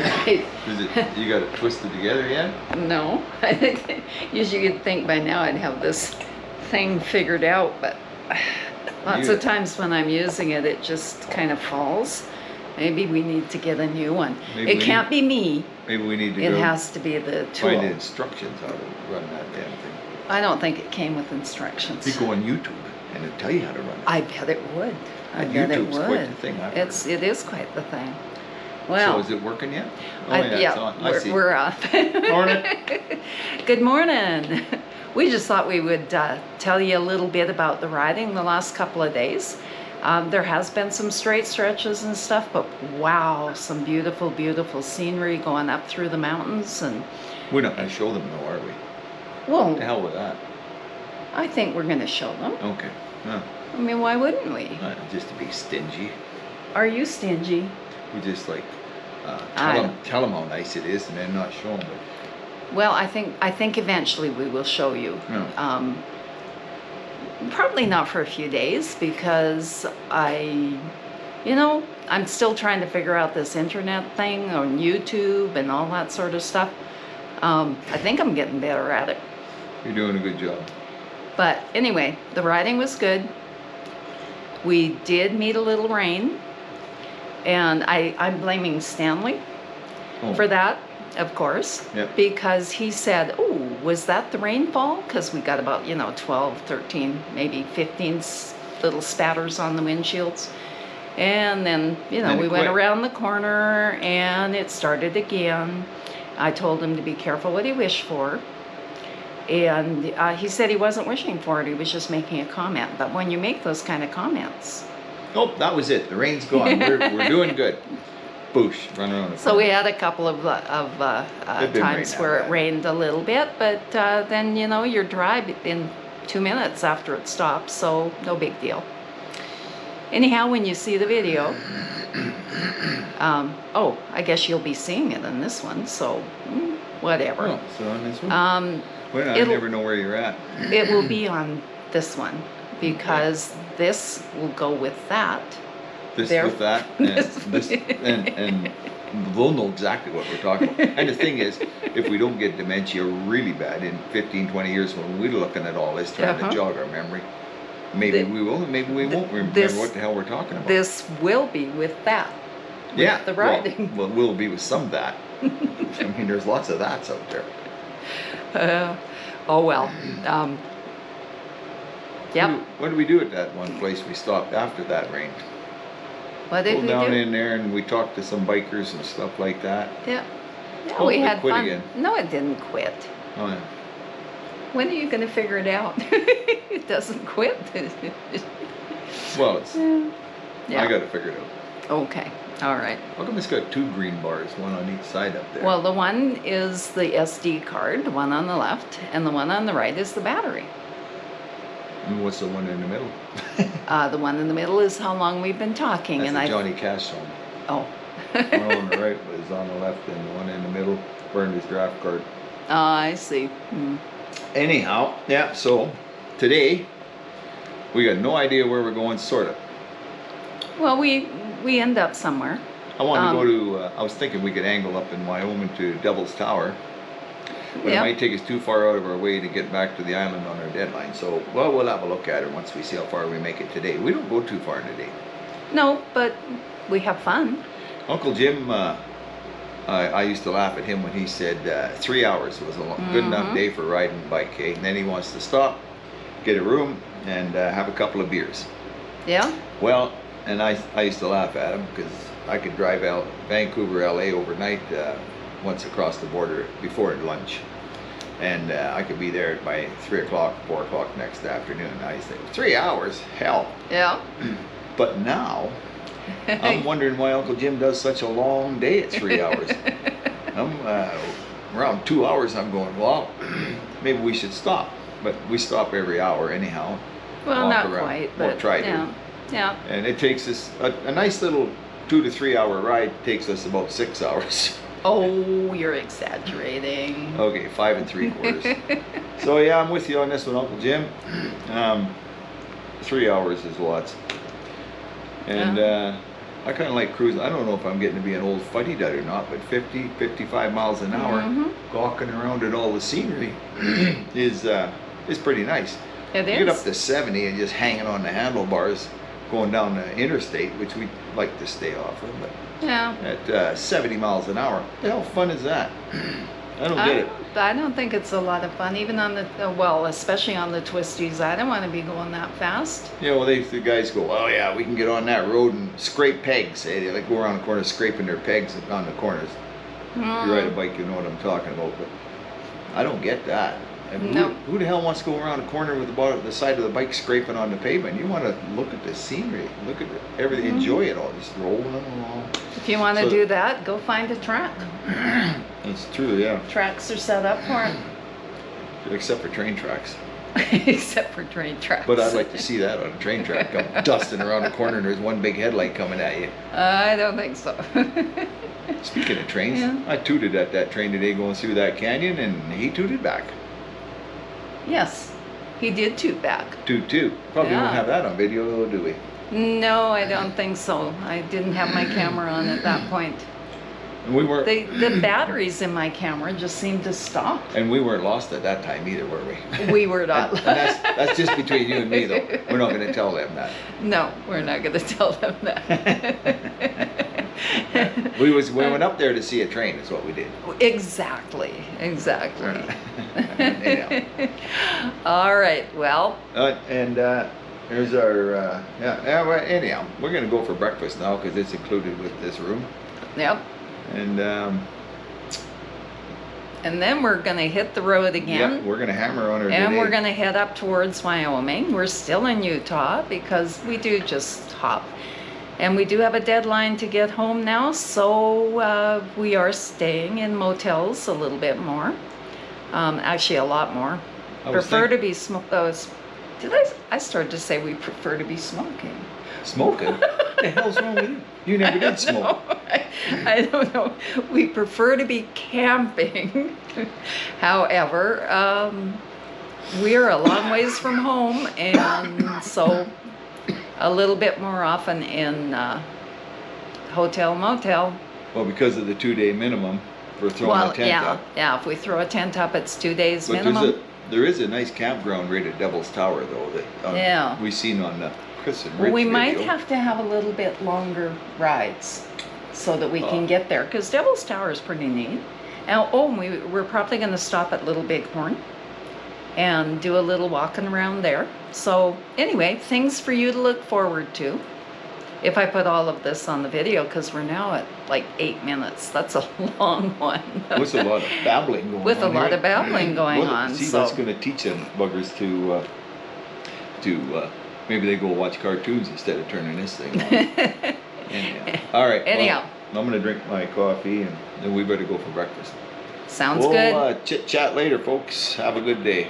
Right. Is it, you got it twisted together yet? No, usually you'd think by now I'd have this thing figured out, but lots of times when I'm using it, it just kind of falls. Maybe we need to get a new one. It can't be me. Maybe we need to It go has to be the tool. find the instructions how to run that damn thing. I don't think it came with instructions. You go on YouTube and it'll tell you how to run it. I bet it would. I And bet it YouTube's would. quite the thing, I've heard. It is quite the thing. Well, so is it working yet? Oh yeah, it's on. I see. we're off. Morning. Good morning. We just thought we would tell you a little bit about the riding the last couple of days. There has been some straight stretches and stuff, but wow, some beautiful, beautiful scenery going up through the mountains. And We're not going to show them though, are we? well, The hell with that. I think we're going to show them. Okay. No, I mean, why wouldn't we? just to be stingy. Are you stingy? We just like I tell them how nice it is and then not show them. But Well, I think eventually we will show you. Yeah. Probably not for a few days because I'm still trying to figure out this internet thing on YouTube and all that sort of stuff. I think I'm getting better at it. You're doing a good job. But anyway, the riding was good. We did meet a little rain, and I'm blaming Stanley for that, of course, Yep. because he said, oh, was that the rainfall? Because we got about, 12, 13, maybe 15 little spatters on the windshields. And then, Then we it went quit. around the corner and it started again. I told him to be careful what he wished for. And he said he wasn't wishing for it, he was just making a comment. But when you make those kind of comments. Oh, that was it. The rain's gone. We're doing good. Boosh, run around the So corner. we had a couple of been times raining where out it rained a little bit, but then, you're dry in 2 minutes after it stops, so no big deal. Anyhow, when you see the video, I guess you'll be seeing it in this one, so whatever. Oh, so on this one? Well, I never know where you're at. It will be on this one, because this will go with that. This There- with that, and we'll know exactly what we're talking about. And the thing is, if we don't get dementia really bad in 15, 20 years when we're looking at all this, trying to jog our memory, maybe we will, maybe we won't remember what the hell we're talking about. This will be with that. Yeah, the riding. Well, we'll be with some of that. I mean, there's lots of that's out there. Oh well. Yep. What did we do at that one place we stopped after that rain? What did Go we down do? in there and we talked to some bikers and stuff like that. Yeah. Yeah, Oh, we it had quit fun. again. No, it didn't quit. Oh yeah. When are you going to figure it out? It doesn't quit. Well, it's, Yeah. I got to figure it out. Okay. All right. How come it's got two green bars, one on each side up there? Well, the one is the SD card, the one on the left, and the one on the right is the battery. And what's the one in the middle? The one in the middle is how long we've been talking. That's and the Johnny Cash song. Oh. One on the right was on the left, and the one in the middle burned his draft card. I see. Anyhow, yeah, so today we got no idea where we're going, sort of. Well, we end up somewhere. I wanted to go to, I was thinking we could angle up in Wyoming to Devil's Tower, but it might take us too far out of our way to get back to the island on our deadline. So, well, we'll have a look at it once we see how far we make it today. We don't go too far today. No, but we have fun. Uncle Jim, I used to laugh at him when he said 3 hours was a good enough day for riding a bike, eh? And then he wants to stop, get a room, and have a couple of beers. Yeah? Well, and I used to laugh at him because I could drive out Vancouver, LA overnight once across the border before lunch. And I could be there by 3 o'clock, 4 o'clock next afternoon. I used to think, 3 hours? Hell. Yeah. But now, I'm wondering why Uncle Jim does such a long day at 3 hours. I'm around 2 hours, I'm going, well, maybe we should stop. But we stop every hour anyhow. Well, walk not around, quite, or but try to. yeah. Yeah. And it takes us a nice little 2 to 3 hour ride takes us about 6 hours. Oh, you're exaggerating. Okay, 5 3/4. So yeah, I'm with you on this one, Uncle Jim. 3 hours is lots. And I kind of like cruising. I don't know if I'm getting to be an old fuddy-dud or not, but 50, 55 miles an hour, gawking around at all the scenery is pretty nice. It You is. get up to 70 and just hanging on the handlebars, going down the interstate, which we like to stay off of, but Yeah. at 70 miles an hour, what the hell fun is that? I don't get it. I don't think it's a lot of fun, even on the, well, especially on the twisties. I don't want to be going that fast. You know, the guys go, oh yeah, we can get on that road and scrape pegs. They like go around the corner scraping their pegs on the corners. If you ride a bike, you know what I'm talking about, but I don't get that. And No. who the hell wants to go around a corner with the side of the bike scraping on the pavement? You want to look at the scenery, look at everything, enjoy it all, just rolling along. If you want to do that, go find a track. That's true, yeah. Tracks are set up for it. Except for train tracks. Except for train tracks. But I'd like to see that on a train track, come dusting around the corner and there's one big headlight coming at you. I don't think so. Speaking of trains, Yeah. I tooted at that train today going through that canyon and he tooted back. Yes, he did toot back. Toot toot. Probably Yeah. don't have that on video, do we? No, I don't think so. I didn't have my camera on at that point. And we weren't. The batteries in my camera just seemed to stop. And we weren't lost at that time either, were we? We were not. And that's just between you and me, though. We're not going to tell them that. No, we're not going to tell them that. We went up there to see a train. Is what we did. Exactly. Anyhow. All right. Well. Here's our well, anyhow, we're going to go for breakfast now because it's included with this room. Yep. And then we're going to hit the road again. yeah, we're going to hammer on her And today. we're going to head up towards Wyoming. We're still in Utah because we do just hop. And we do have a deadline to get home now, so we are staying in motels a little bit more. Actually, a lot more. Prefer to be I started to say we prefer to be smoking. Smoking? What the hell's wrong with you? You never did smoke. I don't know. We prefer to be camping. However, we're a long ways from home, and so a little bit more often in hotel, motel. Well, because of the 2-day minimum for throwing a tent up. Yeah. If we throw a tent up, it's 2 days But minimum. there is a nice campground right at Devil's Tower, though, that we seen on the Chris and Rich We video. might have to have a little bit longer rides so that we can get there, because Devil's Tower is pretty neat. And we're probably going to stop at Little Bighorn and do a little walking around there. So anyway, things for you to look forward to. If I put all of this on the video, because we're now at like 8 minutes. That's a long one. With a lot of babbling going on. With a lot of babbling going on. See, so that's going to teach them buggers to maybe they go watch cartoons instead of turning this thing on. Anyhow. All right. Anyhow. Well, I'm going to drink my coffee and then we better go for breakfast. Sounds good. We'll chit chat later, folks. Have a good day.